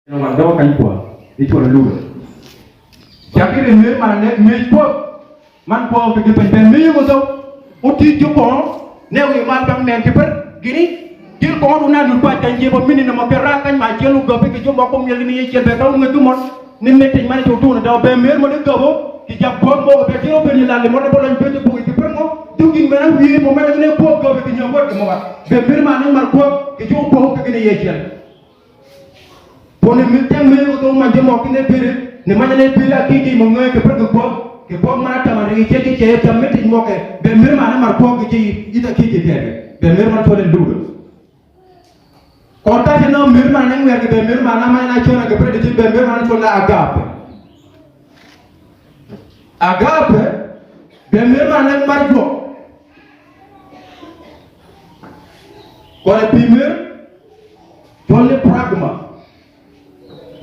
nó bằng đâu cánh của đi chùa là lùi chắc cái người mà người quốc man quốc cái bên người của tôi uti chụp con nếu người man bằng men cái bên gini dia con una lupa janji bo mini nama pera kan ma jelu go pe ke mo ko mi ni ci be taw nga du mon ni metti man to tu na be mer mo de go ki jab bo mo be tiro be ni la le mo de bo lañ be bu ci per mo du gi mena wi mo mena ne bo go be ki ñoo wot mo wa be mer ma nak mar ko ki jo bo ko ni ye ci pone mi tang me ko to ma je mo ki ne pere ne ma ne pere ak ki mo ngoy ke per go ke bo ma ta ma ri ci ci ci metti mo ke be mer ma nak mar ko ki ci ita ki ci be mer ma to le du Kota sih nama mir mana yang mereka mir mana mana cuma ke pada di mir mana cuma agape mir mana yang marjo kalau mir cuma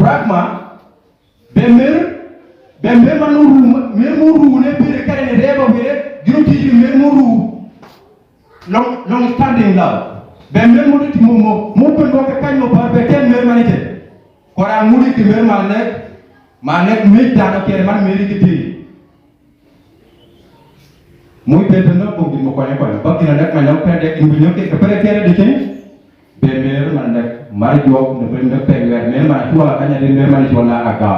pragma mir mana muru ne bir karena reba bir juruti mir muru long standing love ben mer mo ti mo ko ndo ka kañ mo ba be ten mer manite ko ra muri ti mer manek mi ta ke man meri ti muy be no ko di mo ko ne ko ba ki nak ma ñaw pe de ñu ñu ke pere tere de ci be mer man nak mari jok ne be nek pe wer mer man tu ala kaña de mer man ci wala aka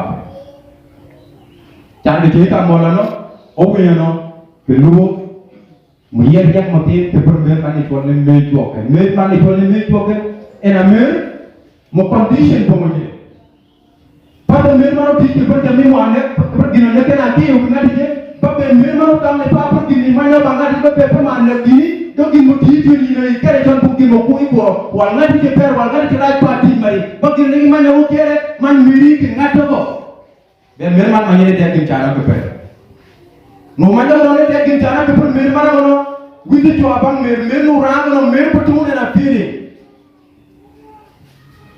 tan ci ta mo la no o wi no be lu mu yer jak mo te te per mer mani to ne me joke mer mani to ne me joke en a mer mo condition ko mo je pa de mer maro ti per de mi mo ane per dino ne kana ti o ngati je ba be mer maro tam ne pa per dini ma na ba ngati be pe ma ne dini do gi mo ti ti ni ne kere ton bu gi mo ku ko wal ngati je per wal ngati ra pa ti mari ba gi ne ma na o kere man miri ki ngato ko be mer man ma ne de gi chara ko per no ma no ne de gi chara ko per mer maro no windi to abang mer no rang no mer ko tu ne na fili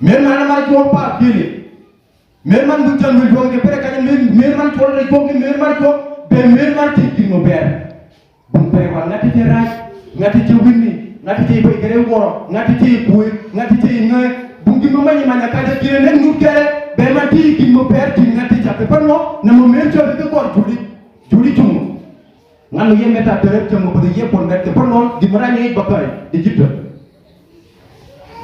mer mana ma ko pa fili mer man bu tan wil jonge pere kan mer man to le jonge mer man ko be mer man ti ki mo ber bu pe wa ngati te raj ngati te winni ngati te be gere woro ngati te buy ngati te ngoy bu ngi mo mani man ka te gire ne nu kere be man ti ki mo ber ti ngati ja pe no na mo mer to be ko juli tumu nganu yembe ta tere te mo bode yepon net ke pornon di marani bakay di jiddo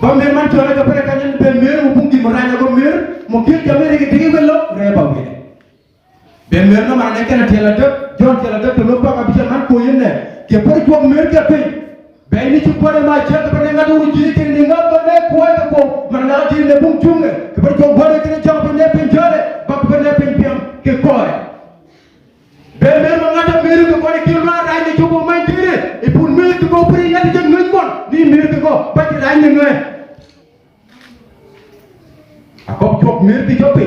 ba mer man to la pare kanyen be mer mo bungi marani go mer mo kil jamere ke tigi bello reba be be mer no marane kana tela de jon tela de no ba ka bi man ko yenne ke par ko mer ke pe be ni ci pare ma chat ba nga do ji ke ni nga ba ne ko man na ji ne bung chunge ke par ko bode ke jam ba ne pe jare ba ko ne pe piam ke ko be mer ma ngata mer ko ko ki ma ra ni ko may dire e pour mer ko pri ya de ngën mon ni mer ko ba ci ra ni ngë akop chok mer bi jope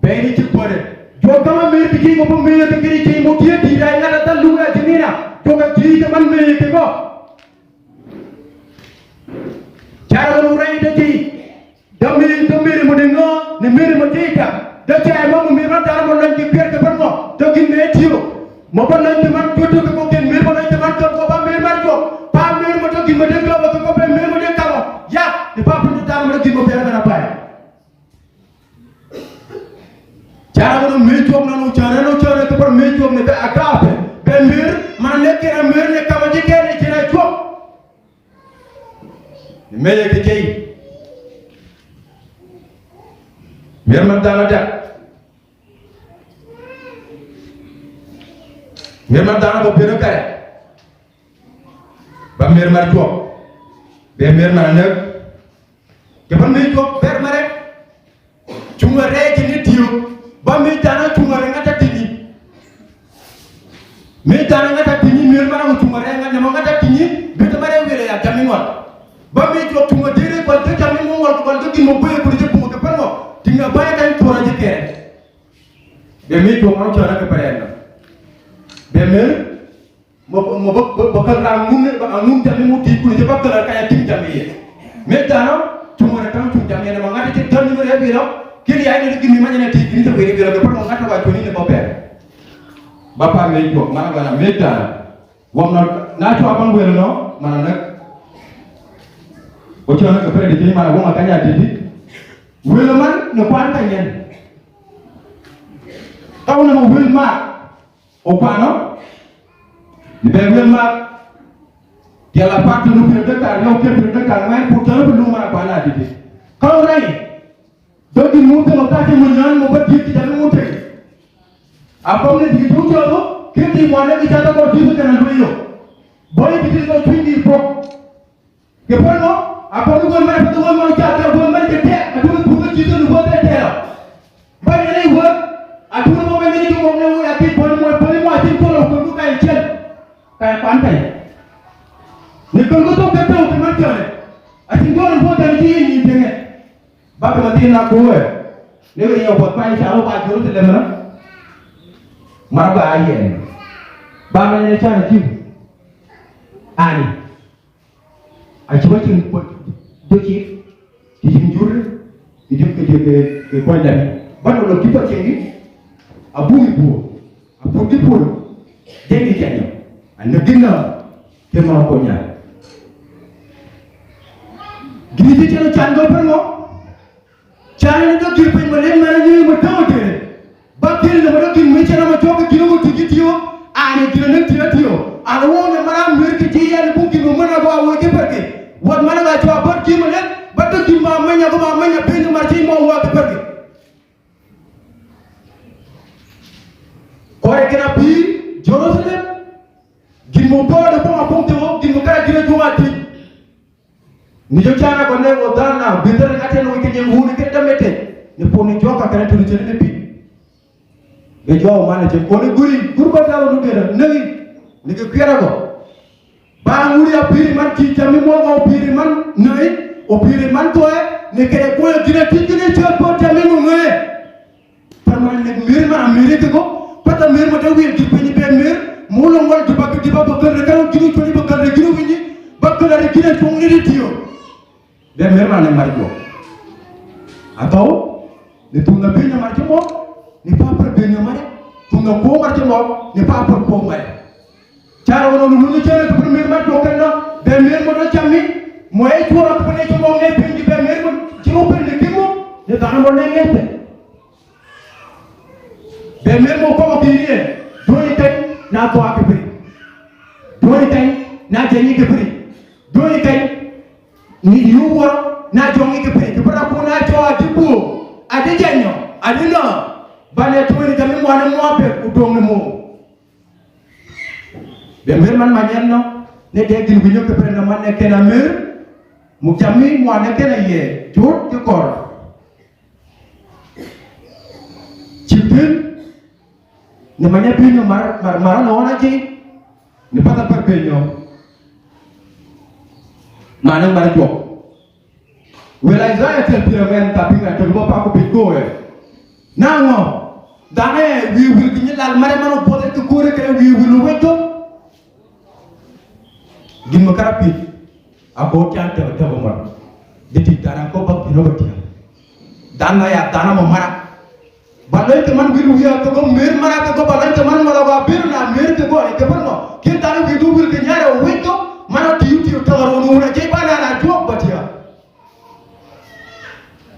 be ni ci pore jo kama mer bi ki ko mer ko ki ci mo ki di ra ngata ta lu ga jinina to ga ji ke man mer ko cara lu ra de ji damir mo de ngo ne mer mo tita da ca mo mi ra dara mo lañ ci pier ke ban mo to gi ne tiyo mo ban lañ ci man to ko ken mir mo lañ ci man ko ba mir man ko pa mir mo to gi mo de ko ko be mir mo de ka ya de pa pu ta mo gi mo be na pa cara mo mi to na no cara ko par mi to ne be akape be mir man ne ke mir ne ka ma ji ke ne ci na to me ye ke kay mir man dana da mir man dana ko beno kare ba mir mar to be mir man nak ke ban mi to ber mare chunga reji ni dio ba mi dana chunga re ngata tini mi dana ngata tini mir man ko chunga re ngata mo ngata tini be to mare wele ya jami ngol ba mi to chunga dire ko to jami mo ngol ko to mo boye ko je ko ko ban mo tinga baye kan to ra je kere be mi to mo chara ke pare na be mer mo bakal ra ngun jami mo ti ko je bakal kaya tim jami ye me tano tumore tam tum jami na ngati te tan ni re bi no kili ay ni mi manya ti ni to be bi ro ko mo ngata ba to ni mo be bapa me to mana bana me tano wam na to abang welo no mana nak o chana ke pare de mana won akanya ti Wilman no kwanta yen. Kau nama Wilma opano ni be Wilma dia la part nu predekar yo ke predekar main putar belum mana bana didi. Kau rai do di mutu no ta ke munyan mo bat di jalan mutu. Apa ne di tu jalo ke di mana di jata ko di kan lu yo. Boy di ko twindi pro. Ke pano apa nu gon mana patu gon mana jata gon mana ke te adu bu ko jitu nu bote te la. Ba ne wo adu no me ni ko mo ne ati bon mo ati ko lo ko kai chen. Kai pantai. Ni ko to ke to ke man tele. Ati gon bo ta ni ni tenge. Ba ko ti na ko e. Ne ni yo bo pai cha lo ba juru te le mana. Mar ba aye. Ba me ne cha na ti. Ani. A ci wacin doki di jure di jum ke ko ndami. Ba no lo ki to cengi. Abu di bu jadi janyo anda gina ke ma ko nya gini ti chalo chango permo chane to ki pe male mane ni mo to te ba kel no mo ki me chana mo to ke gino mo tikitio ane gino ne tio ana wo ne mara mer ke ti ya bu ki mo na ba wo ke perke wat mana ga to ba ki mo le ba to ki ma manya ko ma manya pe no mar ti mo wo ke perke Ora kena pi Jerusalem gimo bodo ko apong tewo gimo kara gina jumati ni jo chana ko ne o dana bitar ngate no ke nyemu ni ke damete ni poni joka kana tulu tele pi be jo mane je ko ni guri gurba tawo no bera nagi ni ke kera ko ba nguri a piri man ci jami mo o piri man nei o piri man to e ni ke ko gina tigine ci ko jami mo ngai perman ne mir ma amerike ko pata mer ma daw yen jipeni be mer mulo ngol di bakki ba bakal rekal gini toni bakal rekino winni bakal ari gine to ngiri tiyo be mer ma ne marjo atau ni tunga benya marjo mo ni papa benya mare tunga ko marjo mo ni papa ko mare cara wono lu ni cara to mer ma to kenno be mer mo do chammi mo e to rak pene to mo ne bendi be mer mo ci mo pende kimo ni dana mo ne ngete be mer mo ko birie doni tay na to akbri doni tay na jani kebri doni tay ni yuwa na jongi kebri kebra ko na to adibu ade janyo ade no bale to ni tammi mo na mo pe ko dong mo be mer man manyen no ne de gin binyo kebri na man ne kena mer mu jammi mo na kena ye jot ke kor cipin namanya binyo mar no na ji ni pata per binyo manang mar jo wela Isaiah tel piramen tapi nga to bo pa ko bigo e nango dane wi wil gi lal mare mano bote ko gore kare wi wil weto gimma karapi abo tiante ta bo mar deti dana ko ba bino batia dana ya dana mo mara balai teman biru ya to mer mara ko balai teman mara ba bir na mer ke go ke parno ke tanu bidu bir ke nyara weto mana tiu tiu tawaro no na je bana na job batia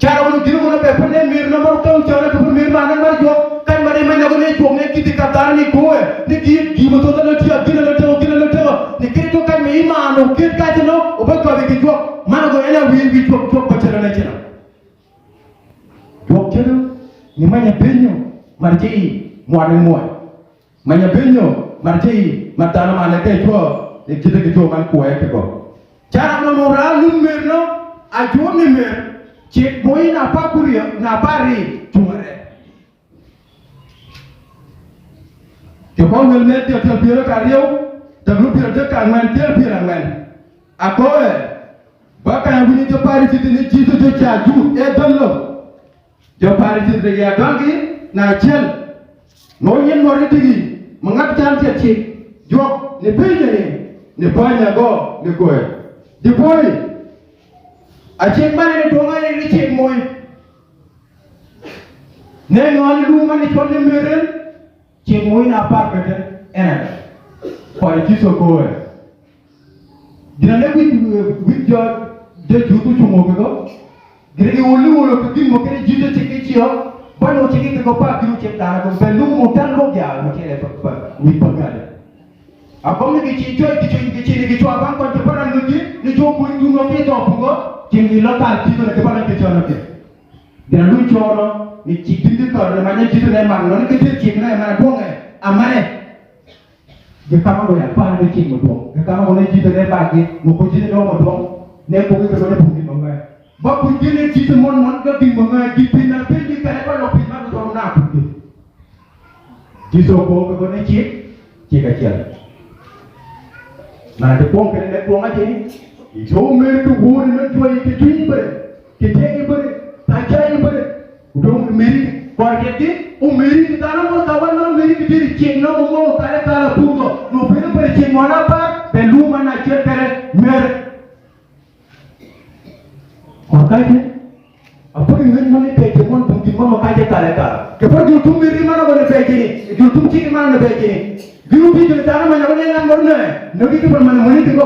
cara wono giru wono be pande mer na mar taw cara to mer mana mar job kan mare manya ko ne job ne kiti ka dani ko ni ki mo to na tia gina na to ni ke to kan me ma no ke ka no o ba ko be ki job mana go ena wi job batia na jena job jena ni manya benyo marjei muane muai manya benyo marjei matana mane ke to ni kita ke to man ko e ke go cara no moral nummer no a jo ni mer che moi na pa kuria na pari tumare ke ko ngel me te tel pira ka riu te grup pira de ka man tel pira man akoe baka ya buni to pari ti ni ji to cha ju e dallo jo pari tidre ya gangi na chel no yen no ritigi mangat chan che chi jo ne penya ne panya go ne goe di boy a che mane ne tonga ne che moy ne ngani du mane chonne meren che moy na par beten ena pari chi so goe dina ne wit jo de jutu chumo go Giri wulu ke dim mo kere jide chiki chio. Bano chiki ke kopa kiru chepta ko belu mo tan lo ya mo kere pa wi pagade. Akom ni ki cho abang ko teparan ngi ni jo ko ndu no ke to pungo jingi lokal ti ko ke paran ke chono ke. Gina lu chono ni chi dindi ko le manya chi ne mang no ke ti chi ne ma po ngai amane. Ge kama go ya pa ni chi mo do. Ge kama go ne chi ne ba ke mo ko chi ne do mo do. Ne ko ke ko ne pu ni mo ngai. Ba ku chi ne chi mon ga di mo ngai ki pin na pe ni ka ba lo pin ma do na pu ke. Ji so ko ko ne chi ka chi. Nah, di pom kena net pom aja ni. Jauh mereka buat nak jual itu jual ibarat, kita ibarat, taja ibarat. Udah meri, kau kata, meri kita nak kawan nak meri kita di ceng nak mau kala pungo. No pernah ceng mana apa, pelu mana cer kere mer. Kau kata, apa yang mana peci pun mungkin mau kaje kala. Kepada jual meri mana boleh peci ni, jual ceng mana peci ni. Guru pi kita mana mana yang mana, nabi tu mana mana tu.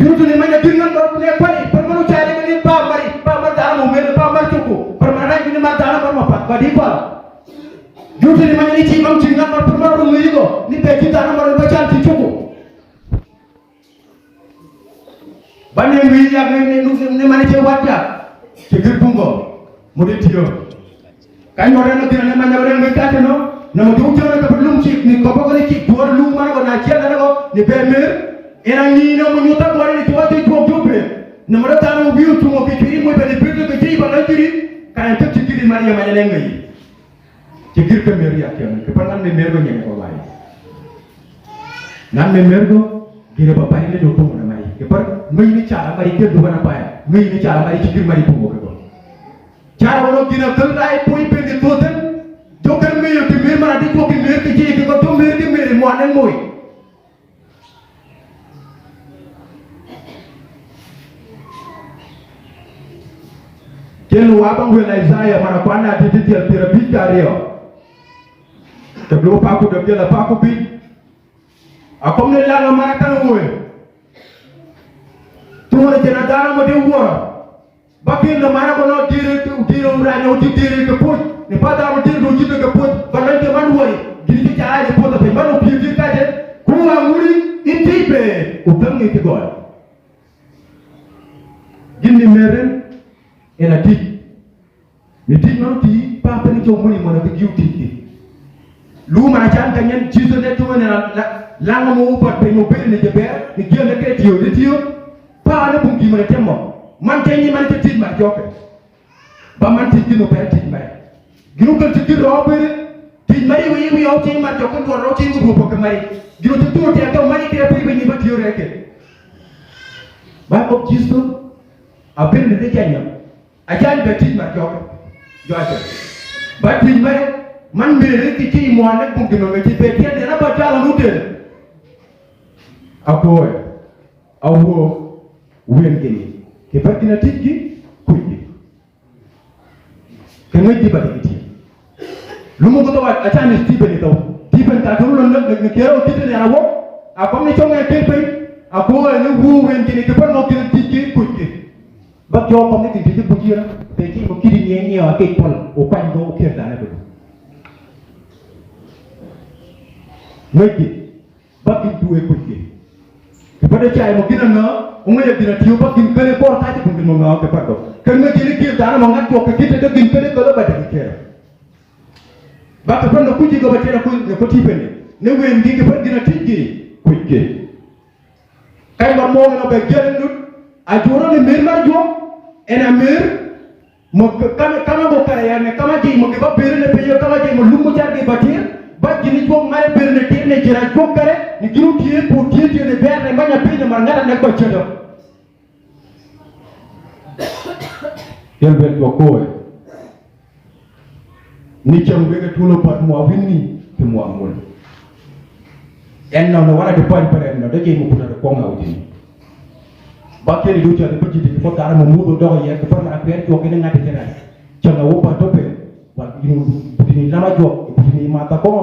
Guru tu ni mana dengan orang ni pari, permanu cari ni pa mar dalam umur, pa mar cukup, permana ini mar dalam permapa, badi pa. Guru tu ni mana ni cingam mar permanu umur itu, ni peci dalam mar baca ti cukup. Bani umur yang ni mana cewat ya, cekir bungo, murid tio. Kan orang ni mana orang mereka tu no. Nama tu jangan ke belum cik ni kau pakai cik dua lu mana kau nak cik mana kau ni pemer, enang ni nama menyutak kau ni tua tu tua. Nama dah tahu view tu mau keciri mau beli betul keciri bagai kiri, kan tu cik di mana yang mana lengai. Cik pemer ya kian, kepangan pemer kau yang kau lain. Nan pemer kau kira bapa ini dua puluh nama ini. Kepar, ni cara mari kira dua nama ya, ni cara mari cik mari pun kau. Cara orang kira kelai pun pergi tuan. जो कर में योटी मेरे मराठी को कि मेरे के जी को तो मेरे मुआने मोई केलु abang gue Isaiah mana pana titi terapi karyo sebelum aku dah kela aku bi aku menelak mana kan gue tuh ada jenazah mau diukur bagian mana kono diri uranya uji diri keput ni pada orang diri uji diri keput bagai ke mana gue gini cara dia pun tapi mana uji kaje kurang muri inti pe utang itu gol gini meren enatik nitik mana ti papa ni cuma ni mana pergi utik lu mana jangan kangen jisu ni tu mana lang mau ubat pe mobil ni jeber ni dia nak kerja dia pa ada pun gimana temo man kenyi man titit ma joke ba man titit no per titit ma ginu kal titit robere tit mari wi o tin ma joke do ro tin go ko mari ginu titit te ka mari kira pri ni ba tiyo reke ba ko jisto apel ne de kenya ajan be titit ma joke joke ba titit mari man mere ki ti mo ne ko ginu me ti be ti ne na ba tala nu de akoy awo wen gini ke bakina tiki kuyi ke ngai di bagi ti lumu ko to wa achani Stephen to Stephen ta dulu nak kero kita ni awo apa ni chonga ke pe aku ni wu wen gini ke par no ke tiki kuyi bak yo ko ni tiki bujira pe ki mo kiri ni ni a ke pol o pan do ke da na be ngai bak duwe kuyi kepada cai mo kina na umay dina tiupa kin kene por tati pun mo ngaw ke pardo kene kini ki dana mo ngat ko kita to kin kene ko ba de kera ba ka pando kuji go ba tera ko tipene ne wen gi ke par dina tiji kujje kay ma mo no be gelen nut a joro ne mer mar jo ena mer mo kama go kara ya ne kama ji mo ke ba bere ne peyo kama ji mo lumu jar ge batir ba jini jo mare bere ne tir ne jira jo kare ni giru tie pour tie ne ber ne manya pe ne mar ngara ne ko chedo Yelbet wakoe ni cham bega tulo pat mo winni te mo amul en no wala de point pare no de mo puta ko ngawdi ba ke ni do jare petit de fo dara mo mudo do ye ko forma affaire to ke ngati tera cham wo pa tope wa ni lama jo ni mata ko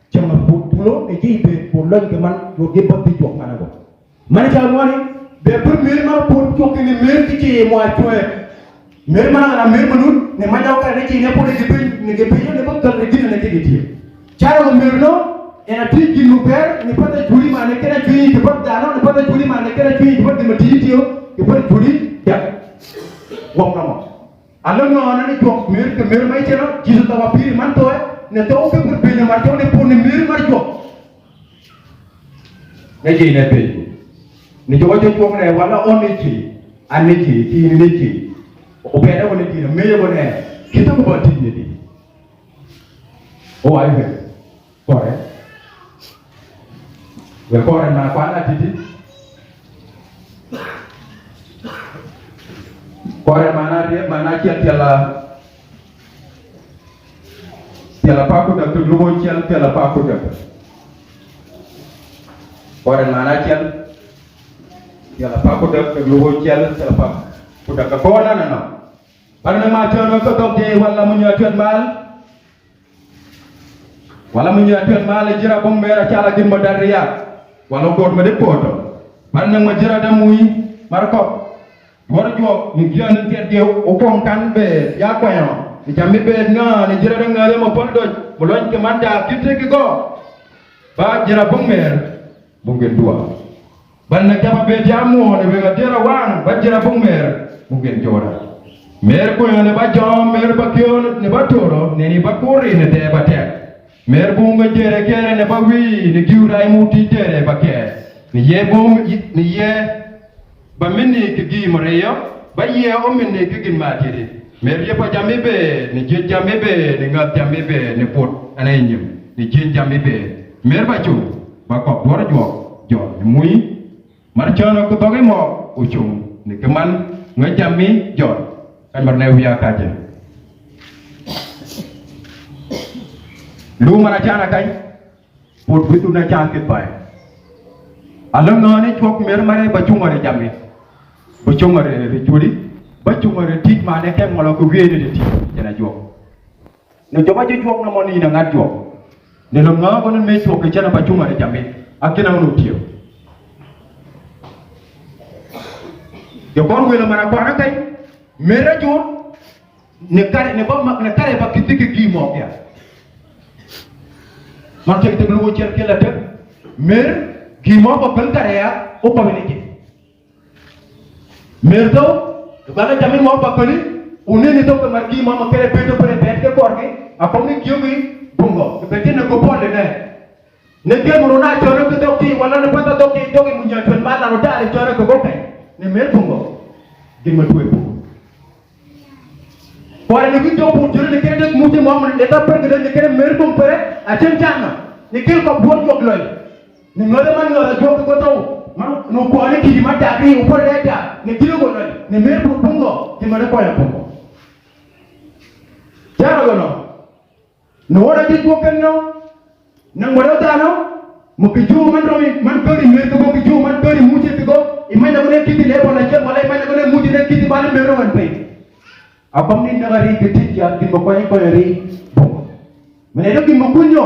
cham na tulo e jibe pour lon ke man do ge batti jo kana ko man cha mo ni be pour mir ma pour to ni mir ci mo atoe mir ma na mir manun ne ma jaw ka ne ci ne pour ne ge ne ba kal ne gina ne ge ti charo mir no ena ti ginu ber ni pata juli ma ne kena juli ke pat dano ne pata juli ma ne kena juli ke pat de ti tio ke pat juli ya wong na mo allo no na ni to mir ke mir mai chero jisu ta wa piri man to ne to ke pour be ne ma to ne pour ne mir ma jo ne ji ne pe ni jogo jo ne wala on ne ci ane ci ti ni ci o be da wona ti ne me yo ne kita ko ba ti ne di o ai be kore we kore na kwa na ti kore mana ki tiala pa ko da to lugo tiala pa ko da kore mana tiala pa ko da to lugo tiala pa ko da ko na na ana ma tono ko to de wala mu nyatuat mal jira bom mera chala gin mo dariya wala god ma de poto man ma jira da muy marko war jo ni gian te o kon kan be ya ko yo ni jambe be na ni jira da ngale mo pol doj mo lon ke manda kitte ki go ba jira bom mer bu ngeen duwa ban na jaba be jamu ne be ga jira wan ba jira bom mer bu ngeen jora mer ko yo ne ba jom mer ba kyo ne ba toro ne ni ba kori ne te ba te mer bunga jere kere ne ba wi ne giura mu ti tere ba ke ni ye bom ni ye ba minni ke gi moreyo ba ye o minni ke gin ma tiri mer ye pa jambe be ni je jambe be ni ngat jambe be ni pot anay nyim ni je jambe be mer ba chu ba ko bor jo ni muy mar chono ko toge mo u chu ni ke man nga jammi jo kan mar ne wiya ka je lu mana chana kai pot bitu na chan ke pai alam no ne chok mer mare ba chungare jammi ba chungare re chuli ba chungare tik ma ne ke ngolo ko wiede de tik jana jok ne joba je jok na moni na ngat jok ne lo nga ko ne me chok ke jana ba chungare jammi akina no tio yo kon wela mana ko na kai mera jok ne kare ne ba kitike gi mo ya man tek tek lu cer ke la tek mer gi mo ba bel kare ya o pa ne ki mer do ba na jamin mo ba kali une ni to mar gi mo ma kere beto pere bet ke kor ke a ko ni gi mi bungo be tin ko pole ne ke mo na joro ke dokti wala na pata dokti dogi mu nya ton ba na no dale joro ko kai ne mer bungo gi ma tuwe wala ni video bu jure ne kene mu te mo ne ta per ne kene mer bum pere a chen chana ni kel ko bo jog loy ni ngore man ngora jog ko taw man no ko ani ki ma ta kri upar da ni kilo ko loy ni mer bu bungo ti ma ko ya bungo jara go no wala di ko ken no na ngora ta no mo ki ju man ro man ko ni mer ko ki ju man ko ni mu te ko imanya ko ne ki ti le bona je wala imanya ko ne mu ti ne ki ti ba le mer man pe abang ni nagari ketik ya di mokoy ko ri bo mene do ki mokunyo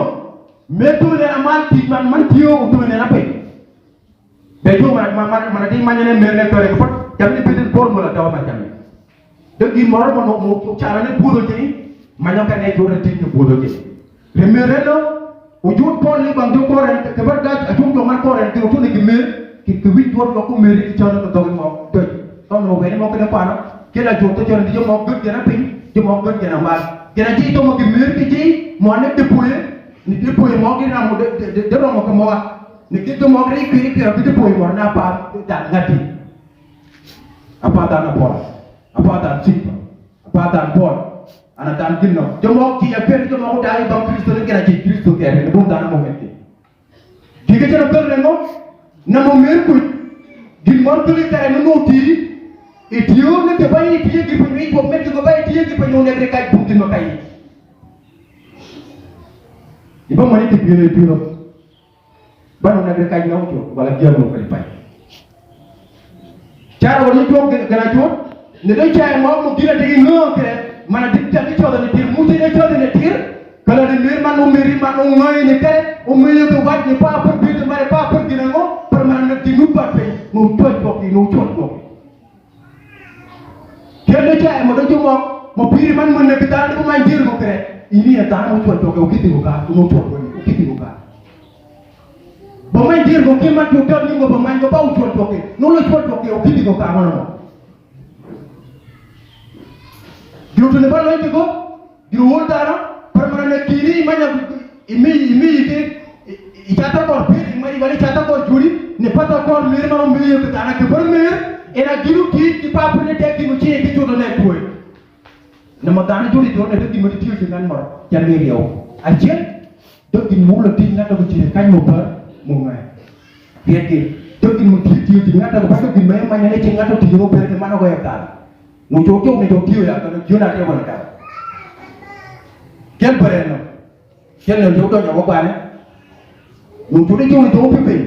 metu le amal ti man tiyo utu ne nape be jo man di manyane merne ko re ko jamni bitin por mo la taw ma jamni do ki mor mo mo cara ne budo jeni manyo ka ne jore ti ni budo jeni le mere do ujut pol li bang do ko ren ke bar da ajum do man ko ren ti utu ne ki mer ki wi do ko mer ki chana ko do mo do to no be mo ko de pana kila joto chon di mo gud gena pin di mo gud gena mal gena ji to mo ki mer ki ji mo ne de puye ni de puye mo ki na mo de mo ko mo wa ni ki to mo ri ki ki de puye mo na pa da ngati apa da na por apa da sipa apa da por ana dan kinno to mo ki ya per to mo dai bam kristo ne gena ji kristo ke ne bum da na mo metti di ke to per ne mo na mo mer ku di mo to li ka ne mo ti itiyo ne te bayi itiye gi puni ko metti ko bayi itiye gi puni ne rek ay bunti no kay iba mani te biyo biyo ba no ne rek ay naw to wala jero ko pay cara woni to gana to ne do chay mo mo dina tegi no ke mana dik tan to da ne tir muti ne to da ne tir kala ne mir man o miri man o ngoy ne kare o meyo ko wat ne pa pour bi de mare pa pour dina ngo par man ne di nu pa pay no chot ko no chot ko kende cha mo do mo piri man mo ne kita ko man dir ko kre ini ya ta mo chot ko kiti ko ka no chot ko kiti ko ka ba man dir ko ke man to ni ko ba man ko ba chot ko ke no lo chot ko kiti ko ka mo Giro tu ne ba lo ko giro wol dara permane kiri manya imi ke ichata ko piri mari wali chata ko juri ne pata ko mir ma mi yo ta na ke per mir era giro ki pa pune te ki mu che ke jodo ne ko na ma dana juri to ne ti mo ti ti nan mar ya ne yo a je do ki mu lo ti na to ci kan mo par mo ngai yeke do ki mu ti ti ngata ko pa ki me ma ne ci ngata ti yo per ke ma no ko ya ta mo jo ko ne do ti ya ka jo na te wala ka ken pare no ken no jo to ya ko ba ne mo jo de jo ne to pe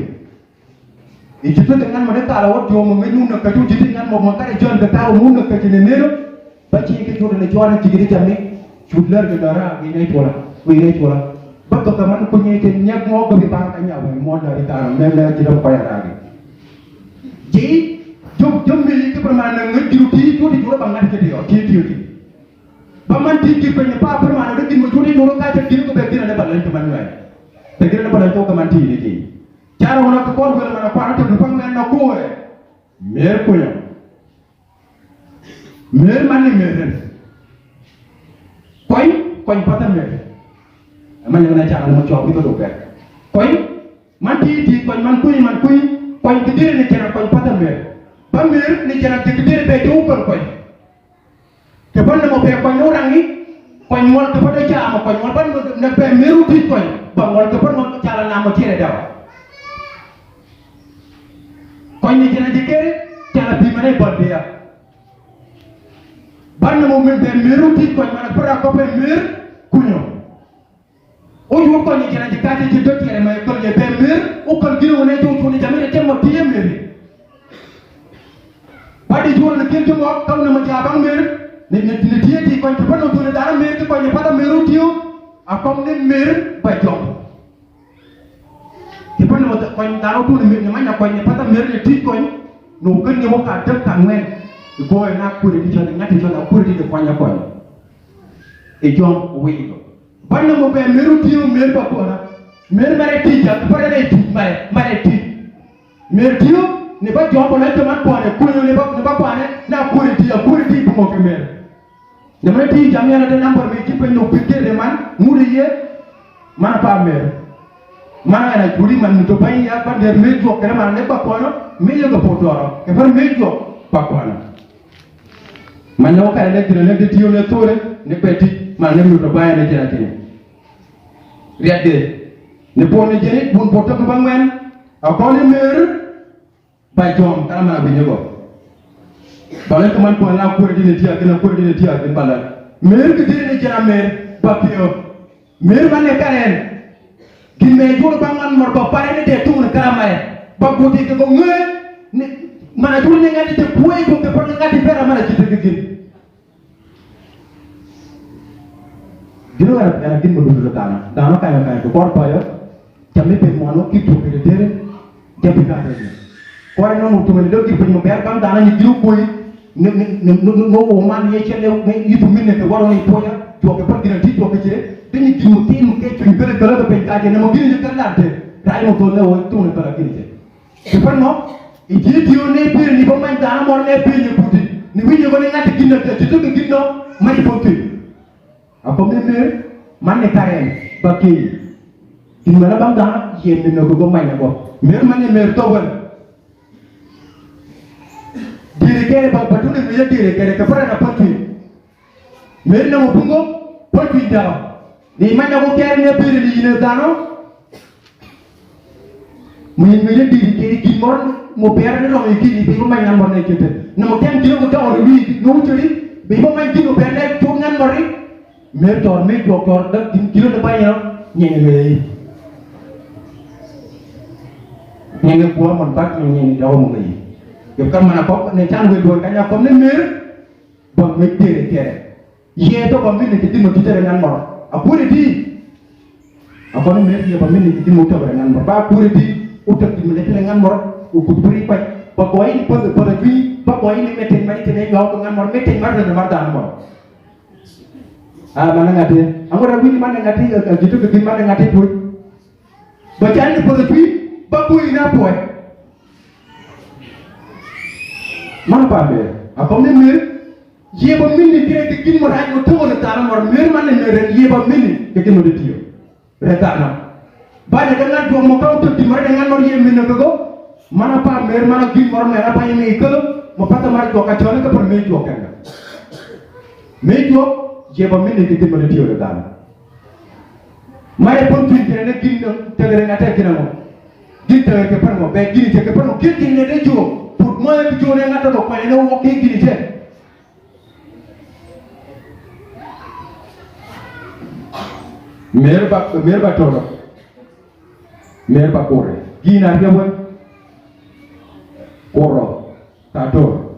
itu dengan mereka lawat dia mengenyu nak kaju jadi dengan mau makan jual betau mu nak kaju nenero baca ke jual ne jual jadi jamni judlar ke darah ini jual bakal kaman punya nyak mau ke bang tanya mau dari tanah memang tidak payah lagi jadi jom milik permainan ngejuti itu dijual banget ke dia ti paman ti punya pa permainan itu dijual jual kaca kiri ke bagian ada balan teman lain bagian ada balan tu kaman ti ini cara orang ke kon gula mana parti depan mana kowe mer ko ya mer mani mer koy pata mer man ngana cara mo job itu do ber koy man ti koy man kuy koy ke dire ne cara koy pata mer ba mer ne cara ke dire be do koy ke ban mo be koy orang ni koy mol ke pada jam koy mol ban ne be meru ti koy ba mol ke ban mo cara na mo tire daw koy ni jena jikere cara bi mane bodde ya banna mo men be meru ti koy mana pura ko be mer kunyo o ju ko ni jena jikate ci dotti re may ko le be mer o ko gino ne to to ni jamene temmo ti mer badi ju na kento mo kam na ma jabang mer ne ti koy to bano to ne dara mer ko ni pada meru ti a kom ne mer ba jom thì phần một quanh đào tu thì mình nói là quanh phát tâm nhớ là thích quanh nụ cân nhiều cả đất cả nguyên thì coi na quy đi cho nên thì cho nó quy đi được quanh nhà quanh thì cho quy được phần một về miru tiêu miru bạc qua miru mà để thích à phần này thích mà để thích miru tiêu nếu bắt cho bọn nó cho mắt qua này quy nếu bắt qua này na quy đi một cái miru nếu mà thích jamnya ada number mình chỉ phải nụ pikir để man nguri ye mana pa miru mana na juri man to bay ya ba der mejo kere man ne ba kono mejo go potoro ke far mejo ba kono man no ka le dire le de tiyo le tore ne peti man ne to bay ne jera tene riade ne poni jeni bun poto ko bangwen a ko ne mer ba jom kala man bi nyego balen ko man ko na ko dine tiya gena ko dine tiya ben balal mer ke dine jera mer ba pio mer man ne karen Gimana jual bangan merba pare ni dia tu nak ramai. Bagus dia kau nge, mana jual ni ngadi dia kue kau ke pergi ngadi pera mana kita kegin. Dulu ada gin berdua tanah kaya tu kor payah. Jamnya pemano kita pergi dia, dia pergi ada dia. Kau yang nak tu melihat kita pergi membayar kan tanah ni dulu kue, no oman ni cakap ni itu minat ke warung ni poya, jual ke pergi nanti jual ke ciri. Ini juti mungkin cuma kalau berpengaruh je, nama gini je kan ada. Rai mau tu lewat tu ni kalau gini je. Sebab no, ini dia ni pilih ni pemain tanah orang ni pilih ni putih. Ni pilih kau ni ngati gini je, itu ke gini no, mari putih. Apa member mana karen bagi. Di mana bang tanah, ye ni nak kau main apa? Mer mana mer tahu. Diri kere bang betul ni dia diri kere kepada nak putih. Mer nama bungo putih dah. Ni mana ko kere ne pere di ne dano min mi di kere gimon mo pere ne lo mi kiri bi mo mai nan mon ne kete na mo ken jiro ko taw wi no chori bi mo mai jiro pere ne to ngan mori mer tor me ko tor da din kilo de bay no nyenge nyenge ko mon pak nyenge daw mo ngi yo kam mana ko ne tan we do kanya ko ne mer ba me tere kere ye to ko min ne ti mo tere ngan mor apure di apa ni mer dia pamin ni di motor dengan berapa apure di utak di melet dengan mor ukut beri pai Pokoknya ini pada pokoknya ini meeting mari tene ngau dengan mor meeting mar dan mar dan mor. Mana ngati? Aku ragu ni mana ngati gitu ke gimana ngati pun. Bacaan ni pada baku ini apa? Mana pamer? Apa mer? Ye ba mini kira ke kin mar ay mo to na tara mor mer mana mer ye ba mini ke kin mo de tiyo. Retana. Bada dengan dua mo kau tu timar dengan mor ye mini ko. Mana pa mer mana gin mor mer apa ini ke mo pata mar ko ka chone ka per me jo kan. Me jo je ba mini ke kin mo de tiyo retana. Mare pun tin kira ne gin tegere ngata kina mo. Gin tegere ke per mo be gin je ke per mo gin ne de jo. Put mo e jo ne ngata ko pa ne wo ke gin je. Mer ba toro. Mer ba kore. Gina dia buat koro tator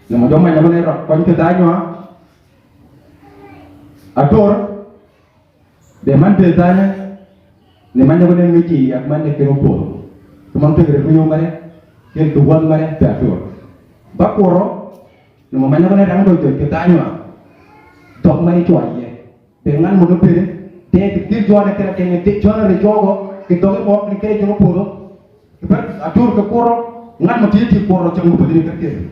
nama doma nama ne rak pan kita nywa ator de man te tanya ne man ne ne miti ak man ne kero po to man te gre ko mare ken to wan mare ta ator ba koro nama man ne rang do kita nywa dok mari choye dengan mo pere de dir jona kera ken de jona re jogo ke do mo ni kere jogo po ba ator ko koro ngan mo titi koro jang mo pedini kerke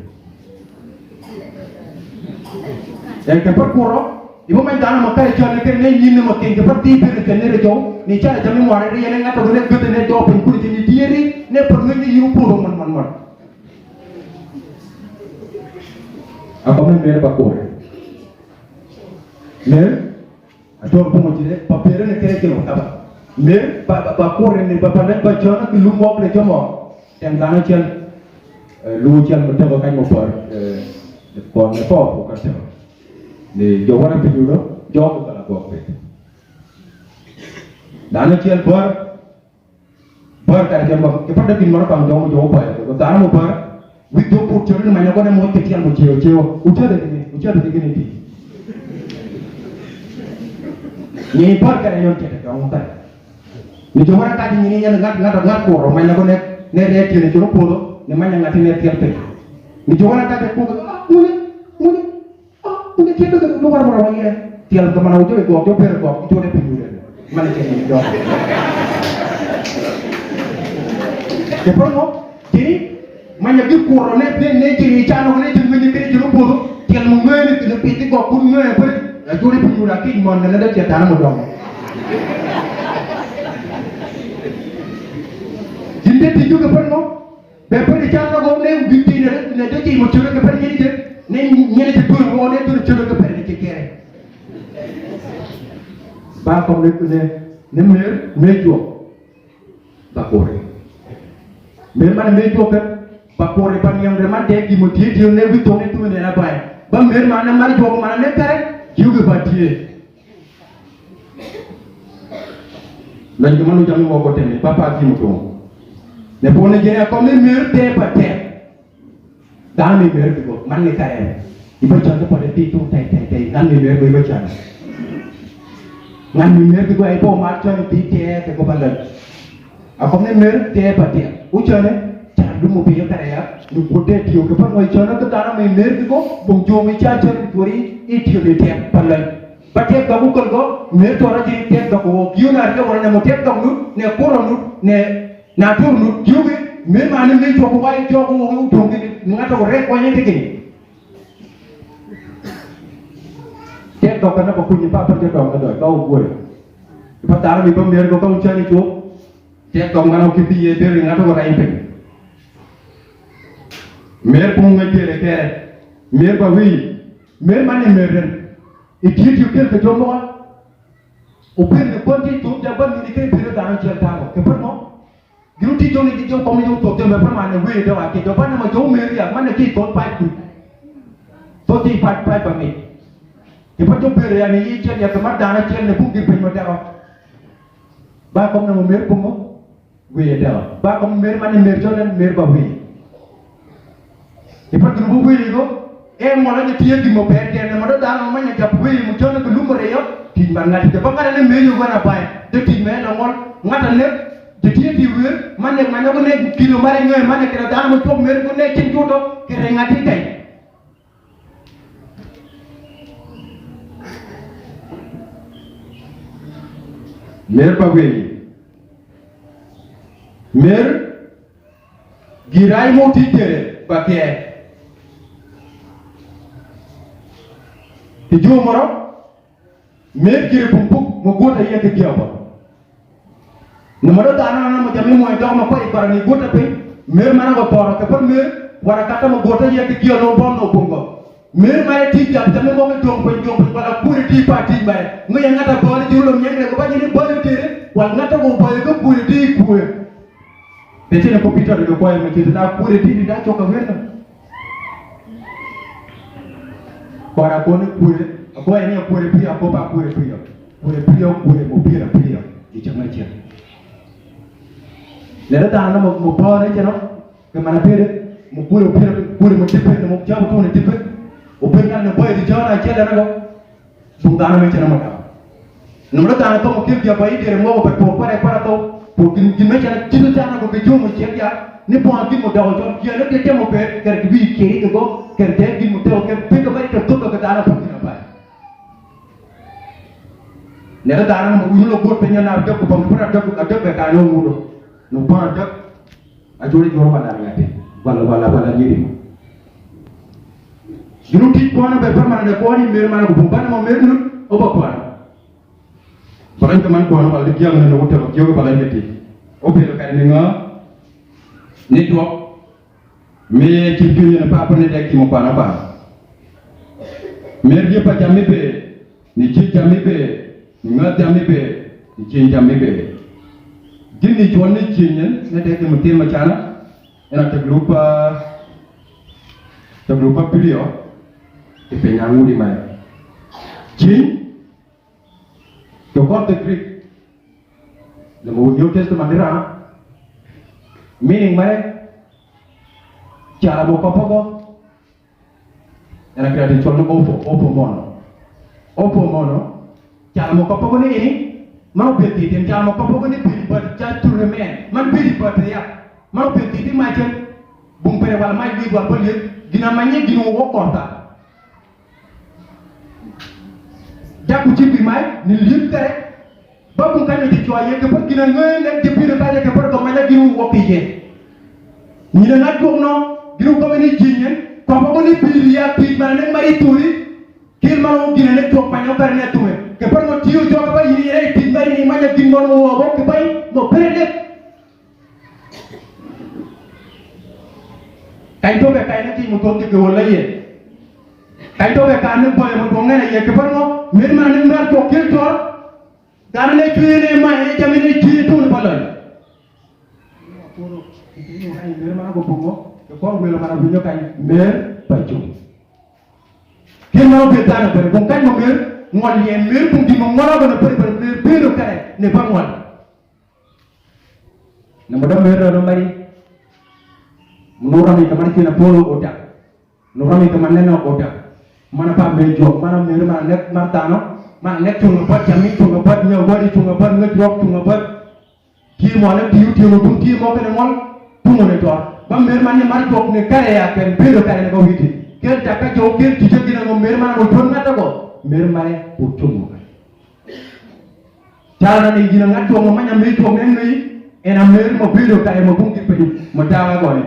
yang ke per koro ibu main dana mo kare jone ke ne nyinne mo ke per ti pe ke ne rejo ni cha jami mo re ne ngato ne gute ne do pen kuri ni dieri ne per ne yu puro man apa men mere ba koro ne ator ko mo jire papere ne kere ke lo taba me ba koro ne ba ba jona ke lu mo le jomo yang dana cian lu cian betul kan mo par kon ne po ko ka ne jo wana pe judo jo ko kala ko pe dana cian bar ka jam ke pada tin mar pang jo jo pa ko dana mo par wi do pu chori ma ne ko ne mo te cian mo cheo ucha de ni ti ni par ka ne yon ke ta mo ta ni jo wana ka ni ni ngat ko ro ma ne ko ne re tiene ci polo ne magna ngati ne tierte ni jona ta ko mune ke do do war war waye tial ko mana ujo ko to per ko to ne pinure mana ke ni do ke porno ti magna gi ko ne ci chano ne ci ngani ke ci polo tial mo ngene ti ne piti ko kun ngene per la jore pinura ki mon ne da ci ta mo do jinde ti juga porno bepo di chana go ne bitti ne de ci mo choro ke per ni de ne ñene ci tour mo ne tour choro ke per ni ci kere ba ko ne mer mejo ba kore mer man mejo ke ba kore ban yang de man de ki mo ti ne bi to ne tu ne na bay ba mer man mar jo man ne kare juga ba tie lañ ko manu jami mo ko tene papa ki mo to ne pone jene ko me mer te pate dan me mer ko man ne kare iba chanta pade ti tu tai nan me mer ko iba chanta nan me mer ko ai po ma chanta ti te ko balan ako me mer te pate u chane chan du mo bi kare ya du ko te ti ko pa mo chana to dana me mer ko bong jo mi cha chanta puri i ti le te balan pate ga bu ko mer to ra ji te ko kiu na ke wala ne mo te ko nu ne ko ro nu ne na tur nu juge me ma ne me joko way joko wo tongi ngata ko rek ko nyete ke te do kana ko kunyi pa pa te do ka do ka wo gore pa tar mi ba mer ko ko chani cho te do ngana ki biye de ngata ko ray pe mer ko ngai tere tere mer ba wi mer ma ne mer ren e ti ti kel ke jomo o per ne konti tu da ba ni ke pere da na chel ta ko ke per no Guru ti joni ti jong komi jong to te me permane we do ake do bana ma jong meri ak man ki to pai ku to ti pai ba mi ti pa jong pere ya ni yi chen ya ka ma dana chen ne bu gi pe mo da ba kom na mo mer bu mo we da ba kom mer man mer jonen mer ba we ti pa guru bu we go e mo la ti yegi mo per ne mo da no ma nya jap we mo jonen ko lumore yo ti man ngati de ba ngara ne me yo bana pai de ti me no ngol ngata ne Jadi diwer mana ko ne kilo mari ngoy mana kira daan mo tok mer ko ne cin toto kira ngati kay mer pagwe mer giray mo titere bakye Ijo moro mer gire pumpuk mo gota yeke giaba Numero dana na mo jami mo ndo mo ko ibarani gota pe mer mana go toro ke par mer wara kata mo gota yeke gio no bom no bungo mer mare ti jam jami mo ko bala puri ti pati bay ngoy ngata boli julo nyenge ko bani ni boli tere wal ngata go boli ko puri ti kuwe Betene ko pita de ko ay me ti da puri ti da choka werna Para ko ne puri ko ay ne puri pia ko ba puri pia mo pira di chama chia Lera dana mo pa ne jeno ke mana pere mo puri mo tipe mo jabu to ne tipe o pengan ne boy di jana chela na go sungana me chena mata Numero dana to mo kirja bai dire mo ba to para to po kin me chena chidu jana go be jomo cheya ni po akin mo dawo jo kia ne te mo pe ker bi keri go ker de kin mo te o ke pe ko bari to ka dana po kin ba Lera dana mo uno go pe nyana de ko pam para de ko be ka no mudo no pa de a jori joro bana ngate wala nyiri Juru ti ko na be permanent ko ni mer mana ko bana mo mer nu o ba ko Baran teman ko na wala di yang na wote ko yoga bala ngati o be lo kare nga ni to me ci juni na papa ne tek mo bana ba mer je pa jammi be ni ci jammi be ni nga jammi be ni ci jammi be Gini jual ni cinyen, ni tek mo tema chana ena te grupa pilio e penyangu di mai cin to got the Greek the New Testament dira meaning mai cara mo papago ena kira di jual no opo mono cara mo papago ni ini mau beti tem cara mo papago ni biri but just to remain man biri but ya mau beti di macam bung pere wala mai bi wal bolie dina manye dina wo konta jakku ci bi mai ni lim tere ba bung kan di joye ke par dina ngoy nek di bi ba ke par ko manya dina wo pije ni na nak no dina ko ni jinyen ko ba ni bi ya bi ma ne mari turi kil ma no dina nek to panyo kar ne tuwe ke par mo tiyo jo ba ni re bi mari ni manya dina mo wo ke bai mo pere Kai to be kai na ti mo to ke wala ye kai to be ka ne boy mo to ngene ye ke par mo mir ma ne ndar to kel to dar ne tuye ne ma ne jami ne ti to ne balal mir ma ko bugo ke ko wala ma bu ñokay mer pa ci ke ma be tan be ko kan mo mir ngol ye mir bu di mo ngora ba ne per mir be do kare ne ba ngol ne mo do mer do mari Nurami teman kina polo oda, nurami teman nena oda, mana pa mejo, mana mere mana nek martano, mana nek tunga pat jami tunga pat nyawari tunga pat ngejok tunga pat, kimo nek tiu nubung kimo kene mol, tunga ne doa, ba mere mana mari jok ne kare ya ken bedo kare ne kau hiti, kel jaka jok kel tije kina ngo mere mana ujon ngata ko, mere mana ujon ngo. Cara ni jina ngato ngo manya mejo mengi, ena mere mo bedo kare mo bung dipeju, mo dawa gone.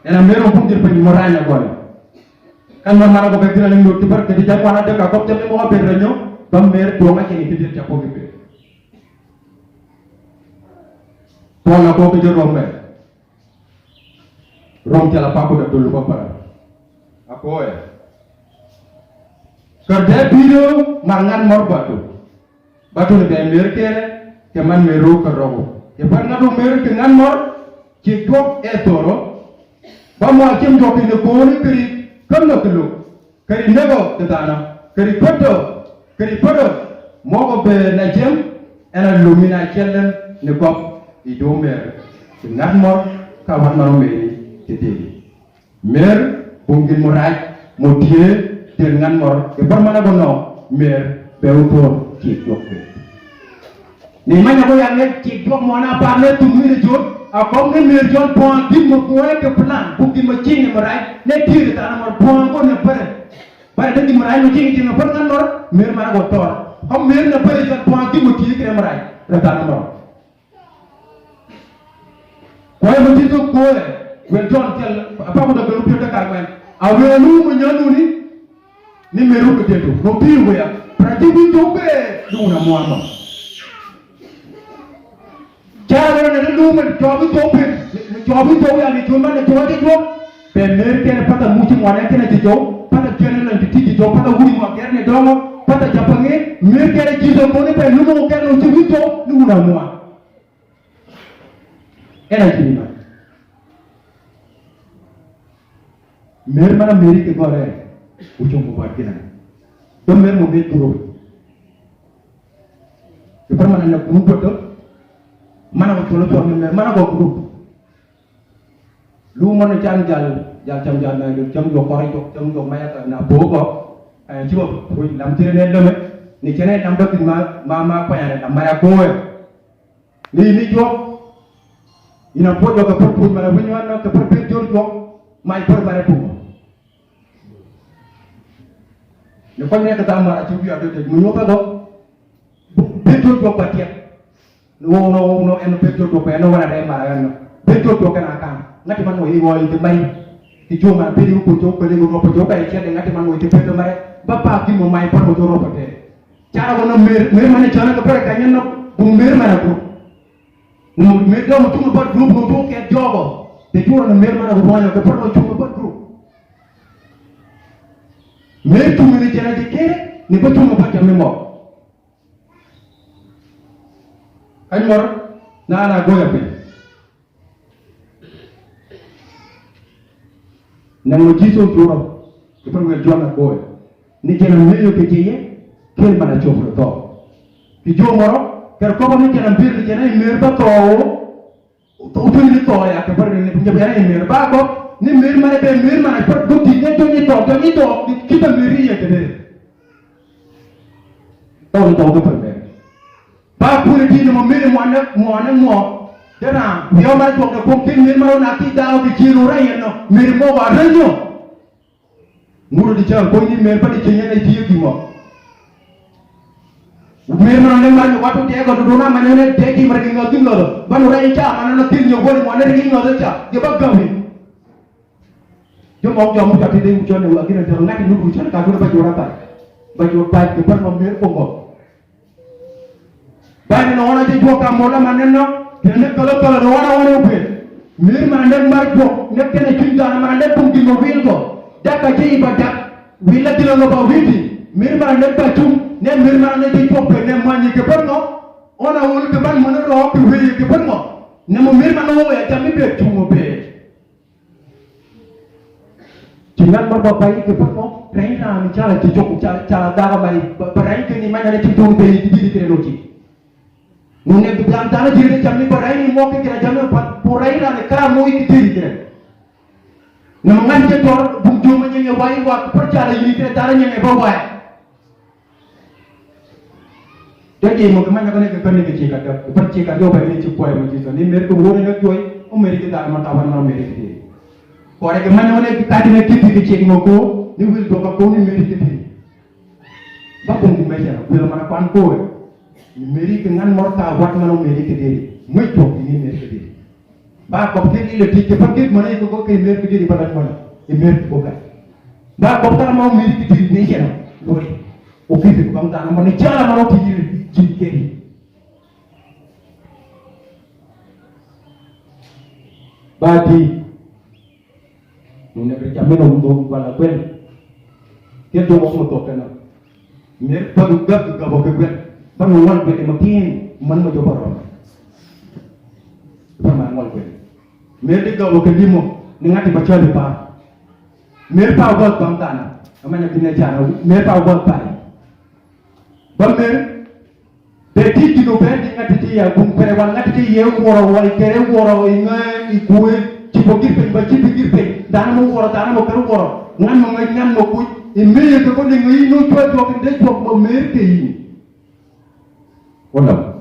Ena mero pun dir penyu moranya gol kan mara ko bettina ni ngoti bar kedi japo ana de ka ko teme mo be renyo bam mer to ma keni dir japo gi be to na ko ke joro me rom jala pa ko da dulu ko para ako ya kerde bido mangan mor batu ne be mer ke man meru ko rogo e par na do mer ke ngan mor ci gok e toro ba mo akim do ne ko ni kri kam no kelo kri nego de dana kri poto mo ko be na jem ena lumina kellen ne ko i do mer ci ngat mor ka wat ma me te te mer bu ngin mo raj mo tie te ngan mor e bar mana go no mer be wuto ci jokbe ni manya ko yang ne ci jok mo na pa ne tu mi jot a ko ne mi jot point di mo ko ke plan bu di ma ci ne ma ray ne tire ta na mo point ko ne pare bare de di ma ray no ci ne par kan nor mer ma ko tor xam mer na pare jot point di mo ci ke ma ray ra ta na mo ko e mo ci to ko e wen jon tel pa mo da lu pi de ka men a we lu mo nyanu ni meru ko teto no pi we ya pra ti bi to be du na mo ama Jaro na luma jobi to ya ni juma na jobi to be mer ke pata muti mo na ke na jo pata jene na ti jo pata wuri mo ke ne domo pata japange mer ke ji do mo ne be lu mo ke no ti to lu na mo era ji ma mer mana meri ke gore ujo mo ba kina to mer mo be turo ke par mana na ku to mana ko tolo to mer mana ko group lu mo na jang jal cham jal na cham jo ko ray cham jo maya ka na bo ko ci bo ko lam tire ne leme ni kene tam do ma pa ya na maya ko ni jo ina po jo ka po mana bu ñu na ka por pe jo mai por bare pu ne ko ne ka ta mara ci bi ado te mu ñopa do pe jo pa tiek no en pe jo pa no wana dai mara no pe jo kana kan ngati man mo yi wo yi bay ti jo ma pe ko jo ko le ko po jo bay ci de ngati man mo ti pe do mare ba pa ki mo mai por mo jo ro pa te cara wono mer mane chana ka pare kanyen no bu mer mana ko no mer do mo tumo bot group mo to ke jogo te juro no mer mana ko wanyo ke por mo tumo bot group mer tumo ni jana di kere ni ba tumo bot jamme mo ay mor na goya pe na mo jiso juro ke por wel jona goya ni jana meyo ke jiye kel mana chofro to ki jo moro ker ko ni jana bir ni jana mer ba to to ni to ya ke por ni nyabe ya mer ba ko ni mer mana be mer mana por do ti ne to ni to ki ta meri ya ke de to ko por be ba pour di mo mer mo dana yo ma to ko kin mer ma na ki dawo ki jiru ra yen no mer mo ba ranyo nguru di jang ko ni mer ba di jenya ne di ki mo mer ma ne ma ni watu de ko do na ma ne de ki mar ki ngo tin lo ba no ra cha ma no tin yo ko mo ne ri ngo do cha ge ba gawi yo mo mu ta ti de mu chone wa ki na do ngati nu ku chone ka do ba jora ba ke par mo mer ko ngo bani no wana je joka mola maneno kene kala no wana upe mir mande marjo ne kene kinda na mande pungi no wilgo daka je ibada wila dilo no ba widi mir mande patum ne mir mande je jope ne mani ke bonno ona wol ke ban mono ro ke wi ke bonno ne mo mir mande wo ya jammi be tumo be jingan ba pai ke bonno reina mi chala je joku chala daga bari barai ke ni manya ne ti tu be di ke loji Mune bilang tanah jadi jamni perai ni mau kira jamni perai lah ni kara mau ikut diri kira. Namangan jadwal bungju menyengi wai waktu percaya ini kira tanah yang bawa. Jadi mau kemana kau ni kerana kecik kata percaya kau bagi cipuai macam ni mereka orang nak jual, mereka tak mahu tawan orang mereka dia. Orang kemana orang tadi nak kecik mau kau, ni wil doa kau ni mereka dia. Bapa ni macam bila mana pan kau. Meri dengan morta wat mano meri ke diri muy to ni meri ke diri ba ko ke ile ti ke pakit mana ko ke meri ke diri pada mana meri ko ka ba ko ta mau meri ke diri ni jena dori o ke ko kam ta mana jala mano ti diri ji ke ni ba di ni ne jameno ndo wala kwen ke do mo to kana meri pa du ga bo ke kwen Bang wan ko makin man mo jobar ron. Bang wan ko. Mer di gawo ke limo ni ngati ba chali pa. Mer pa ba bang tana. Amanya kine jana mer pa ba pa. Bang mer be ti no be di ngati ti ya bung pere wan ngati ti ye woro wal kere woro inga ikuwe ci bo girpe ba ci bi girpe dana mo woro dana mo kere woro ngan mo ngai ngan mo ku imeye ko ni ngai no to to de to mo mer ke yi. Wala